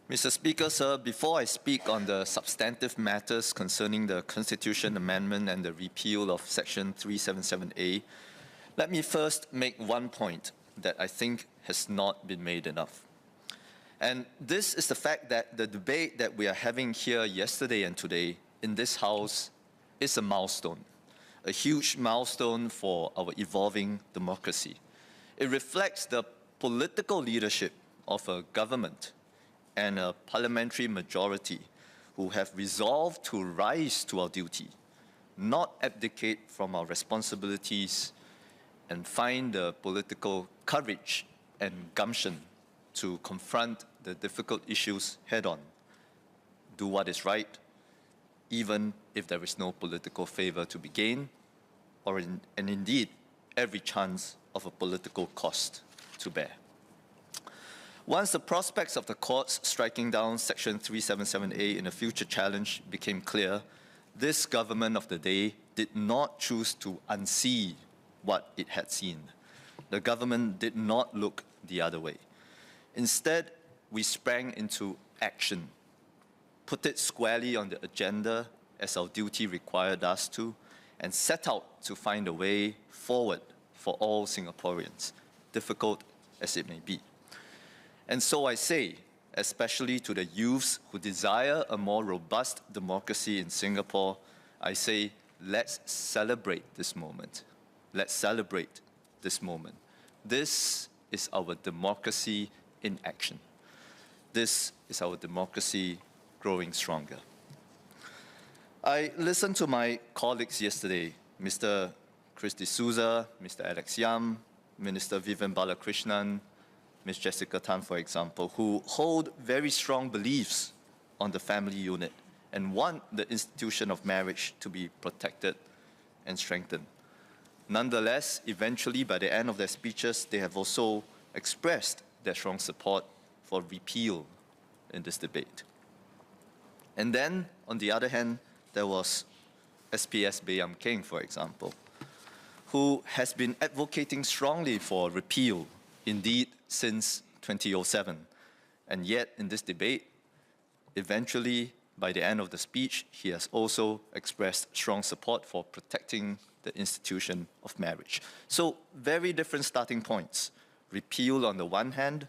Mr. Speaker, sir, before I speak on the substantive matters concerning the Constitution Amendment and the repeal of Section 377A, let me first make one point that I think has not been made enough. And this is the fact that the debate that we are having here yesterday and today in this House is a milestone, a huge milestone for our evolving democracy. It reflects the political leadership of a government and a parliamentary majority who have resolved to rise to our duty, not abdicate from our responsibilities, and find the political courage and gumption to confront the difficult issues head-on. Do what is right, even if there is no political favor to be gained, and indeed every chance of a political cost to bear. Once the prospects of the courts striking down Section 377A in a future challenge became clear, this government of the day did not choose to unsee what it had seen. The government did not look the other way. Instead, we sprang into action, put it squarely on the agenda as our duty required us to, and set out to find a way forward for all Singaporeans, difficult as it may be. And so I say, especially to the youths who desire a more robust democracy in Singapore, I say, let's celebrate this moment. Let's celebrate this moment. This is our democracy in action. This is our democracy growing stronger. I listened to my colleagues yesterday, Mr. Chris D'Souza, Mr. Alex Yam, Minister Vivian Balakrishnan, Ms. Jessica Tan, for example, who hold very strong beliefs on the family unit and want the institution of marriage to be protected and strengthened. Nonetheless, eventually, by the end of their speeches, they have also expressed their strong support for repeal in this debate. And then, on the other hand, there was SPS Bayam Keng, for example, who has been advocating strongly for repeal, indeed, since 2007. And yet, in this debate, eventually, by the end of the speech, he has also expressed strong support for protecting the institution of marriage. So, very different starting points. Repeal on the one hand,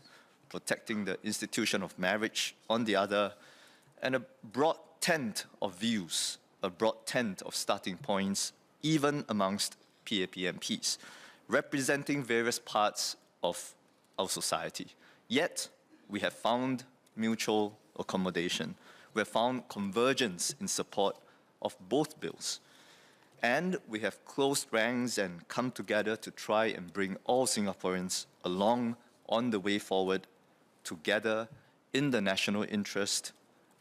protecting the institution of marriage on the other, and a broad tent of views, a broad tent of starting points, even amongst PAP MPs, representing various parts of our society. Yet, we have found mutual accommodation. We have found convergence in support of both bills. And we have closed ranks and come together to try and bring all Singaporeans along on the way forward, together in the national interest,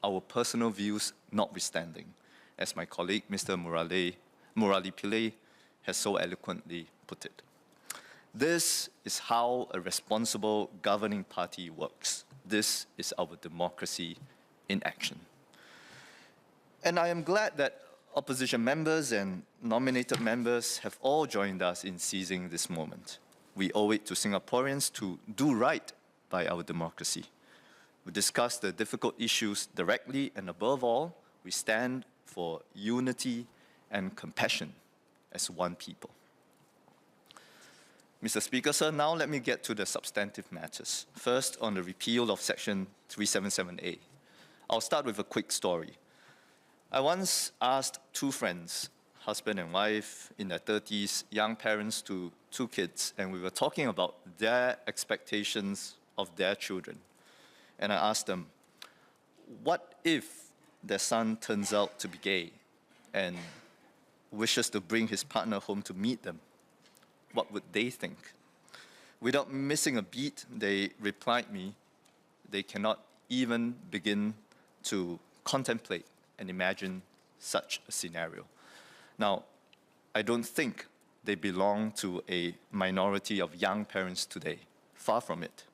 our personal views notwithstanding, as my colleague Mr. Murali Pillai has so eloquently put it. This is how a responsible governing party works. This is our democracy in action. And I am glad that opposition members and nominated members have all joined us in seizing this moment. We owe it to Singaporeans to do right by our democracy. We discuss the difficult issues directly, and above all, we stand for unity and compassion as one people. Mr. Speaker, sir, now let me get to the substantive matters. First, on the repeal of Section 377A. I'll start with a quick story. I once asked two friends, husband and wife in their 30s, young parents to two kids, and we were talking about their expectations of their children. And I asked them, what if their son turns out to be gay and wishes to bring his partner home to meet them? What would they think? Without missing a beat, they replied me, they cannot even begin to contemplate and imagine such a scenario. Now, I don't think they belong to a minority of young parents today. Far from it.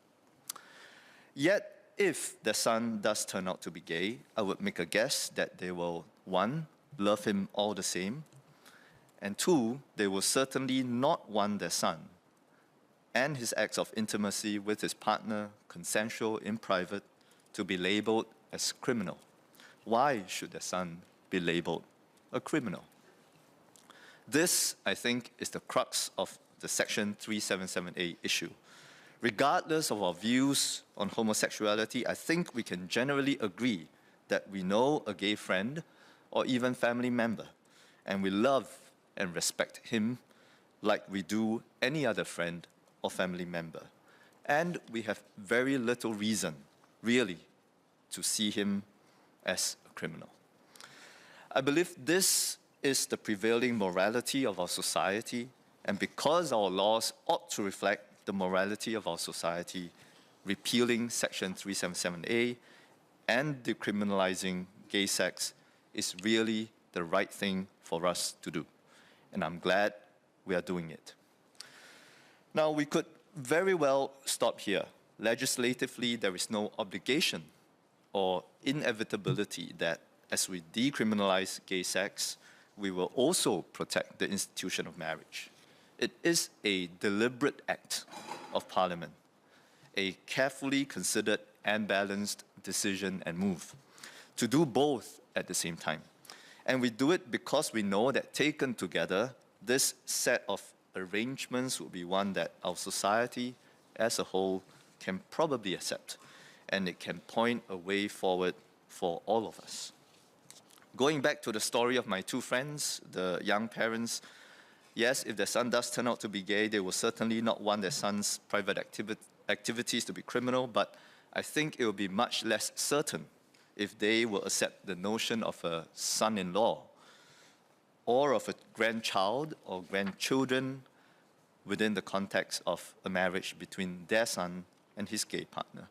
Yet, if their son does turn out to be gay, I would make a guess that they will, one, love him all the same, and two, they will certainly not want their son and his acts of intimacy with his partner, consensual in private, to be labeled as criminal. Why should their son be labeled a criminal? This, I think, is the crux of the Section 377A issue. Regardless of our views on homosexuality, I think we can generally agree that we know a gay friend or even family member, and we love and respect him like we do any other friend or family member. And we have very little reason, really, to see him as a criminal. I believe this is the prevailing morality of our society, and because our laws ought to reflect the morality of our society, repealing Section 377A and decriminalizing gay sex is really the right thing for us to do. And I'm glad we are doing it. Now, we could very well stop here. Legislatively, there is no obligation or inevitability that as we decriminalize gay sex, we will also protect the institution of marriage. It is a deliberate act of Parliament, a carefully considered and balanced decision and move, to do both at the same time. And we do it because we know that taken together, this set of arrangements will be one that our society as a whole can probably accept, and it can point a way forward for all of us. Going back to the story of my two friends, the young parents, yes, if their son does turn out to be gay, they will certainly not want their son's private activities to be criminal, but I think it will be much less certain if they will accept the notion of a son-in-law or of a grandchild or grandchildren within the context of a marriage between their son and his gay partner.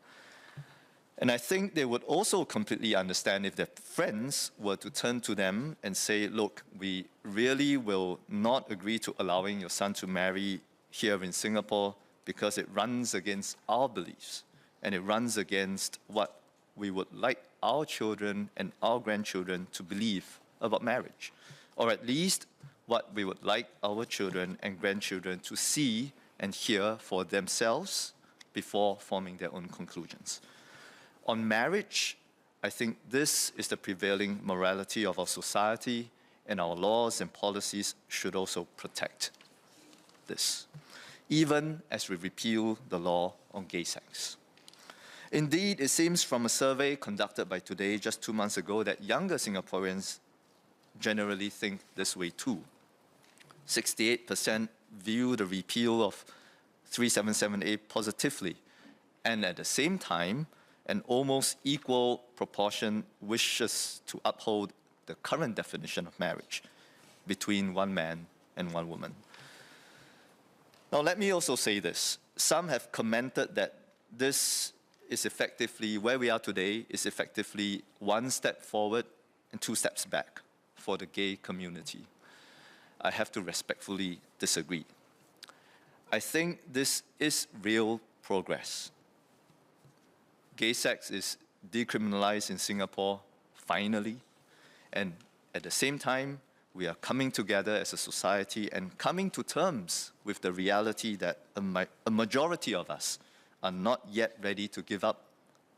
And I think they would also completely understand if their friends were to turn to them and say, look, we really will not agree to allowing your son to marry here in Singapore because it runs against our beliefs and it runs against what we would like our children and our grandchildren to believe about marriage, or at least what we would like our children and grandchildren to see and hear for themselves before forming their own conclusions. On marriage, I think this is the prevailing morality of our society, and our laws and policies should also protect this, even as we repeal the law on gay sex. Indeed, it seems from a survey conducted by Today just 2 months ago that younger Singaporeans generally think this way too. 68% view the repeal of 377A positively, and at the same time, an almost equal proportion wishes to uphold the current definition of marriage between one man and one woman. Now, let me also say this. Some have commented that this is effectively, where we are today, is effectively one step forward and 2 steps back for the gay community. I have to respectfully disagree. I think this is real progress. Gay sex is decriminalized in Singapore, finally, and at the same time, we are coming together as a society and coming to terms with the reality that a majority of us are not yet ready to give up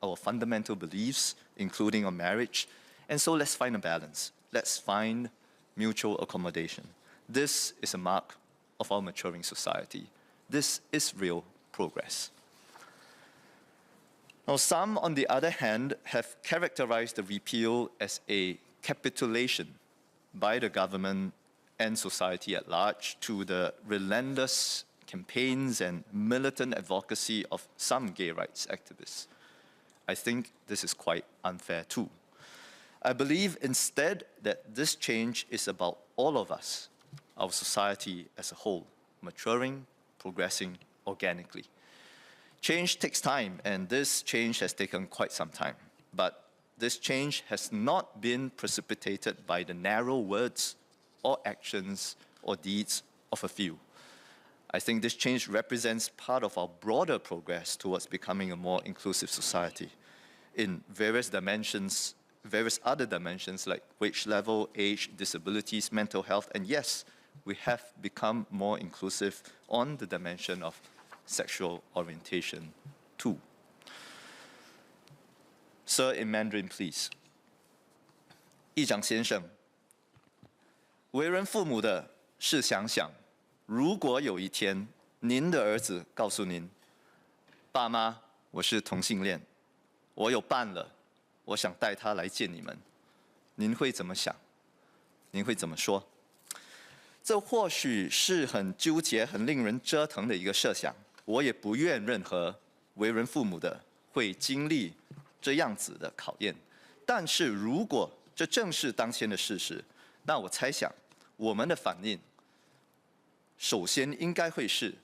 our fundamental beliefs, including on marriage, and so let's find a balance. Let's find mutual accommodation. This is a mark of our maturing society. This is real progress. Now, some, on the other hand, have characterized the repeal as a capitulation by the government and society at large to the relentless campaigns and militant advocacy of some gay rights activists. I think this is quite unfair too. I believe instead that this change is about all of us, our society as a whole, maturing, progressing organically. Change takes time, and this change has taken quite some time. But this change has not been precipitated by the narrow words or actions or deeds of a few. I think this change represents part of our broader progress towards becoming a more inclusive society in various dimensions, various other dimensions like wage level, age, disabilities, mental health, and yes, we have become more inclusive on the dimension of sexual orientation too. Sir in Mandarin, please. 议长先生，为人父母的是想想，如果有一天您的儿子告诉您，爸妈，我是同性恋，我有伴了，我想带他来见你们，您会怎么想？您会怎么说？这或许是很纠结、很令人折腾的一个设想，我也不愿任何为人父母的会经历这样子的考验。但是如果这正是当前的事实，那我猜想我们的反应，首先应该会是：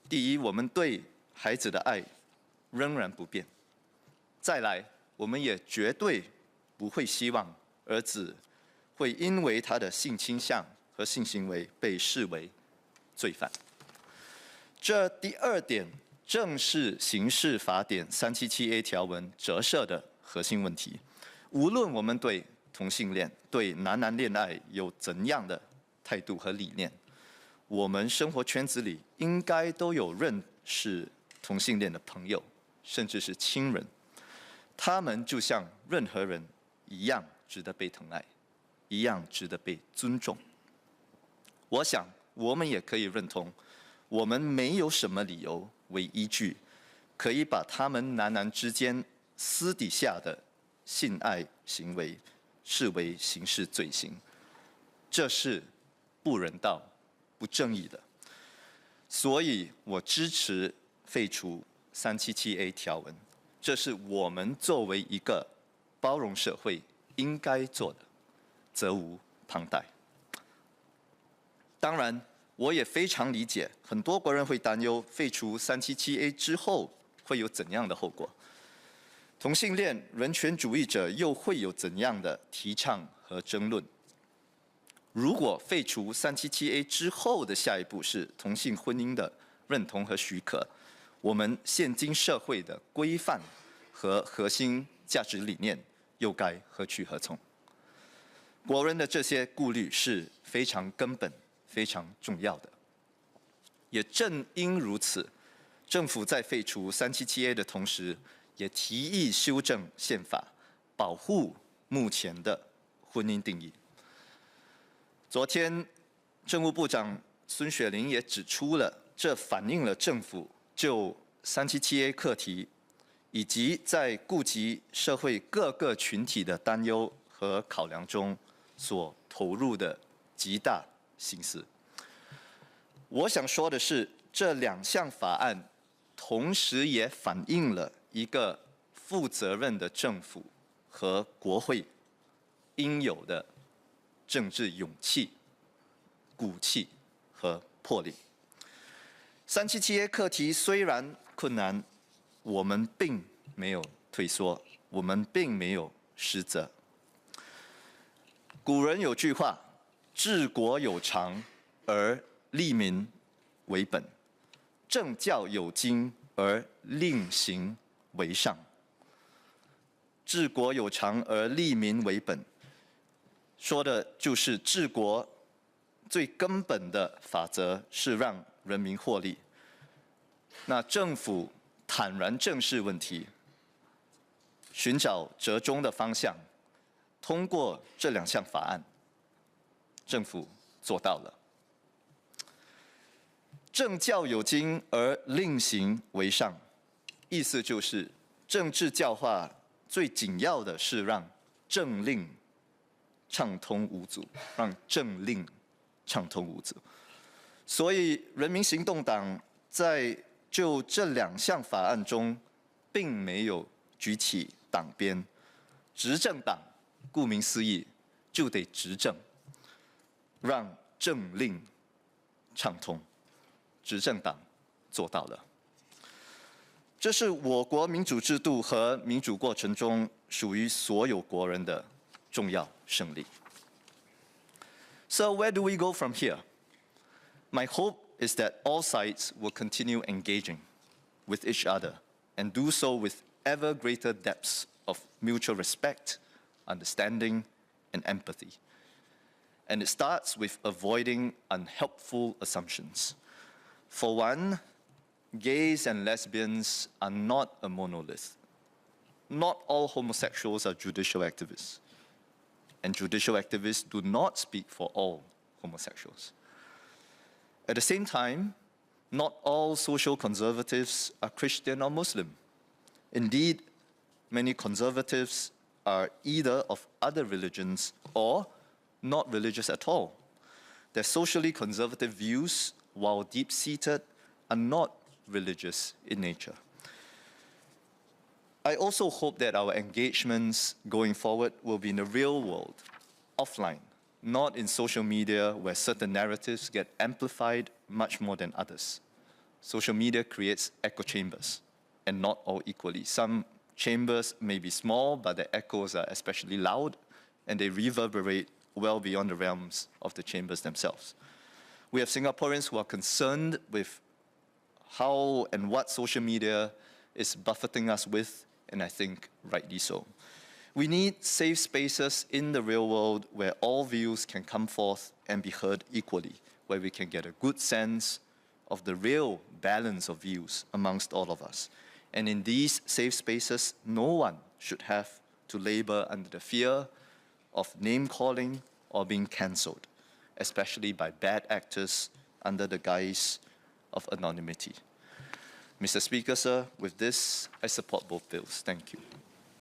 第一，我们对孩子的爱仍然不变；再来，我们也绝对不会希望儿子会因为他的性倾向和性行为被视为罪犯。这第二点正是刑事法典377A 条文折射的核心问题。无论我们对同性恋、对男男恋爱有怎样的态度和理念，我们生活圈子里应该都有认识同性恋的朋友，甚至是亲人。他们就像任何人一样值得被疼爱，一样值得被尊重。我想我们也可以认同，我们没有什么理由为依据，可以把他们男男之间私底下的性爱行为视为刑事罪行，这是不人道、不正义的。所以我支持废除377A 条文，这是我们作为一个包容社会应该做的，责无旁贷。当然，我也非常理解很多国人会担忧废除377A 之后会有怎样的后果，同性恋人权主义者又会有怎样的提倡和争论。如果废除377A 之后的下一步是同性婚姻的认同和许可，我们现今社会的规范和核心价值理念又该何去何从？国人的这些顾虑是非常根本、非常重要的。也正因如此，政府在废除377A 的同时，也提议修正宪法，保护目前的婚姻定义。昨天，政务部长孙雪玲也指出了，这反映了政府就377A 课题以及在顾及社会各个群体的担忧和考量中所投入的极大心思。我想说的是，这两项法案同时也反映了一个负责任的政府和国会应有的政治勇气、骨气和魄力。377A 课题虽然困难，我们并没有退缩，我们并没有失责。古人有句话：“治国有常而利民为本，政教有经而令行为上。”治国有常而利民为本，说的就是治国最根本的法则是让人民获利。那政府坦然正视问题，寻找折中的方向，通过这两项法案，政府做到了。政教有经而令行为上，意思就是政治教化最紧要的是让政令畅通无阻，让政令畅通无阻。所以，人民行动党在就这两项法案中，并没有举起党鞭。执政党顾名思义就得执政，让政令畅通。执政党做到了。这是我国民主制度和民主过程中属于所有国人的重要胜利。So where do we go from here? My hope is that all sides will continue engaging with each other and do so with ever greater depths of mutual respect, understanding, and empathy. And it starts with avoiding unhelpful assumptions. For one, gays and lesbians are not a monolith. not all homosexuals are judicial activists, and judicial activists do not speak for all homosexuals. At the same time, not all social conservatives are Christian or Muslim. Indeed, many conservatives are either of other religions or not religious at all. Their socially conservative views, while deep-seated, are not religious in nature. I also hope that our engagements going forward will be in the real world, offline, not in social media where certain narratives get amplified much more than others. Social media creates echo chambers, and not all equally. Some chambers may be small, but the echoes are especially loud, and they reverberate well beyond the realms of the chambers themselves. We have Singaporeans who are concerned with how and what social media is buffeting us with, and I think rightly so. We need safe spaces in the real world where all views can come forth and be heard equally, where we can get a good sense of the real balance of views amongst all of us. And in these safe spaces, no one should have to labor under the fear of name-calling or being cancelled, especially by bad actors under the guise of anonymity. Mr. Speaker, sir, with this, I support both bills. Thank you.